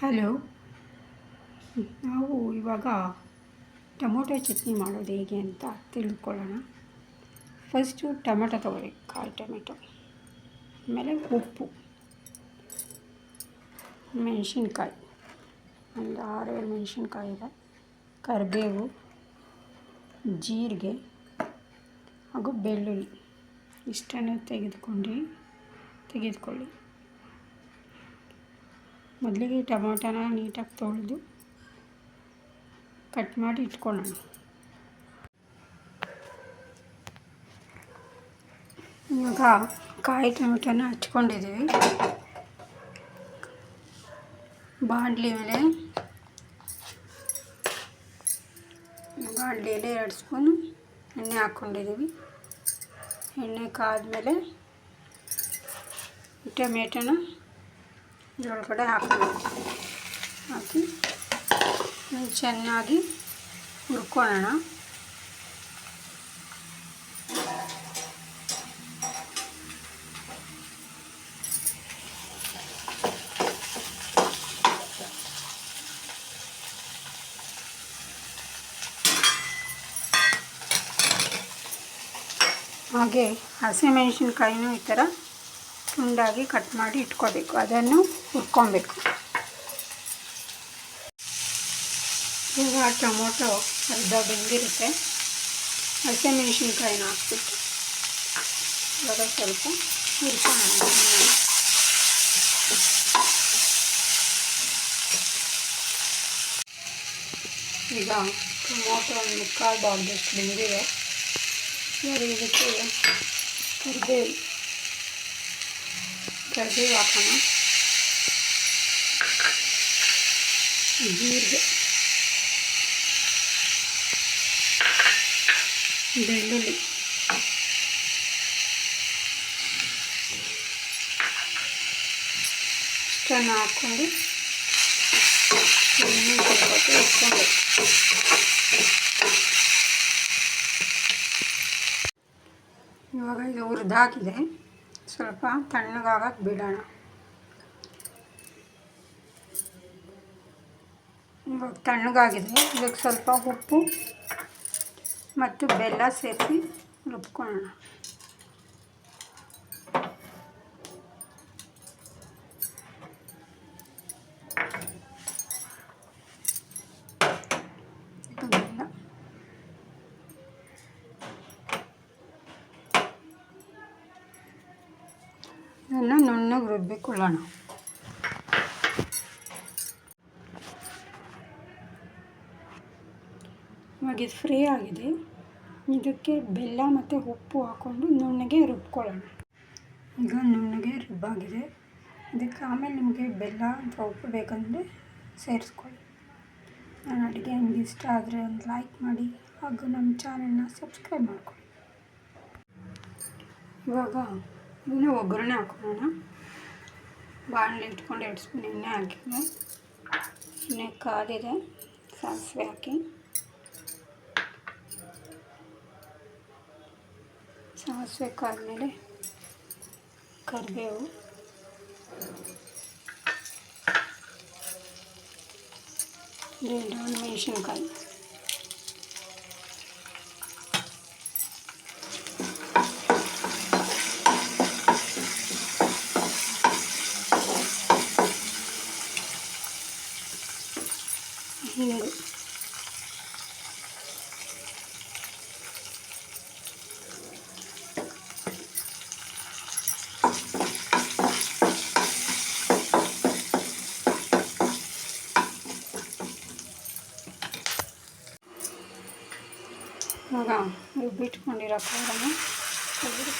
Hello, ನಾವು ಇವಾಗ tomato chutney ಮಾಡೋದು ಹೇಗೆ ಅಂತ ತಿಳ್ಕೊಳ್ಳೋಣ. ಫಸ್ಟು ಟೊಮೆಟೊ ತೊಗೊಳ್ಳಿ, ಕಾಲು ಟೊಮೆಟೊ, ಆಮೇಲೆ ಉಪ್ಪು, ಮೆಣಸಿನ್ಕಾಯಿ, ಒಂದು 6-7 ಮೆಣಸಿನ್ಕಾಯಿ ಇದೆ, ಕರಿಬೇವು, ಜೀರಿಗೆ ಹಾಗೂ ಬೆಳ್ಳುಳ್ಳಿ ಇಷ್ಟನ್ನು ತೆಗೆದುಕೊಳ್ಳಿ. ಮೊದಲಿಗೆ ಟೊಮೊಟೊನ ನೀಟಾಗಿ ತೊಳೆದು ಕಟ್ ಮಾಡಿ ಇಟ್ಕೊಳ್ಳೋಣ. ಇವಾಗ ಕಾಯಿ ಟೊಮೆಟೊನ ಹಚ್ಕೊಂಡಿದ್ದೀವಿ. ಬಾಣಲಿಯಲ್ಲಿ 2 ಸ್ಪೂನು ಎಣ್ಣೆ ಹಾಕ್ಕೊಂಡಿದ್ದೀವಿ. ಎಣ್ಣೆ ಕಾದ್ಮೇಲೆ ಟೊಮೆಟೊನ ಇದರೊಳಗಡೆ ಹಾಕಿ ಚೆನ್ನಾಗಿ ಹುರ್ಕೊಳ್ಳೋಣ. ಹಾಗೆ ಹಸಿಮೆಣಸಿನ್ಕಾಯಿನೂ ಈ ಥರ ತುಂಡಾಗಿ ಕಟ್ ಮಾಡಿ ಇಟ್ಕೋಬೇಕು, ಅದನ್ನು ಹುರ್ಕೊಬೇಕು. ಈಗ ಟೊಮೊಟೊ ಅರ್ಧ ಬೆಂದಿರುತ್ತೆ, ಹಸಿಮೆಣಸಿನ್ಕಾಯಿನ ಹಾಕ್ಬಿಟ್ಟು ಇವಾಗ ಸ್ವಲ್ಪ ಹುರ್ಕೊಳ್ಳೋಣ. ಈಗ ಟೊಮೊಟೊ ಒಂದು ಮುಕ್ಕಾಲು ಭಾಗದಷ್ಟು ಬೆಂದಿದೆ. ಇವಾಗ ಇದಕ್ಕೆ ಕರಿಬೇವು ಹಾಕೋಣ, ಜೀರಿಗೆ, ಬೆಳ್ಳುಳ್ಳಿ, ಇಷ್ಟನ್ನು ಹಾಕ್ಕೊಂಡು ಇಟ್ಕೊಬೇಕು. ಇವಾಗ ಇದು ಹುರಿದಾಗಿದೆ, ಸ್ವಲ್ಪ ತಣ್ಣಗಾಗಕ್ಕೆ ಬಿಡೋಣ. ಇವಾಗ ತಣ್ಣಗಾಗಿದೆ, ಇದಕ್ಕೆ ಸ್ವಲ್ಪ ಉಪ್ಪು ಮತ್ತು ಬೆಲ್ಲ ಸೇರಿಸಿ ರುಬ್ಕೊಳ್ಳೋಣ. ಇದನ್ನು ನುಣ್ಣಗೆ ರುಬ್ಬಿಕೊಳ್ಳೋಣ. ಇವಾಗ ಇದು ಫ್ರೈ ಆಗಿದೆ, ಇದಕ್ಕೆ ಬೆಲ್ಲ ಮತ್ತು ಉಪ್ಪು ಹಾಕ್ಕೊಂಡು ನುಣ್ಣಗೆ ರುಬ್ಕೊಳ್ಳೋಣ. ಈಗ ನುಣ್ಣಗೆ ರುಬ್ಬಾಗಿದೆ, ಇದಕ್ಕೆ ಆಮೇಲೆ ನಿಮಗೆ ಬೆಲ್ಲ ಅಥವಾ ಉಪ್ಪು ಬೇಕಂದರೆ ಸೇರಿಸ್ಕೊಳ್ಳಿ. ನನ್ನ ಅಡುಗೆ ನಿಮಗೆ ಇಷ್ಟ ಆದರೆ ಒಂದು ಲೈಕ್ ಮಾಡಿ ಹಾಗೂ ನಮ್ಮ ಚಾನಲ್ನ ಸಬ್ಸ್ಕ್ರೈಬ್ ಮಾಡ್ಕೊಳ್ಳಿ. ಇವಾಗ ಇದನ್ನು ಒಗ್ಗರಣೆ ಹಾಕೊಳ್ಳೋಣ. ಬಾಣಲೆ ಇಟ್ಕೊಂಡು 2 ಸ್ಪೂನ್ ಎಣ್ಣೆ ಹಾಕಿದ್ವಿ. ಎಣ್ಣೆ ಕಾದಿದೆ, ಸಾಸಿವೆ ಹಾಕಿ, ಸಾಸಿವೆ ಕಾದ್ಮೇಲೆ ಕರಿಬೇವು, ಮೆಣಸಿನ್ಕಾಯಿ, ಹಿಂಗು, ಇವಾಗ ರುಬ್ಬಿಟ್ಕೊಂಡಿರೋ ಖಾರನ ತೆಗೆದು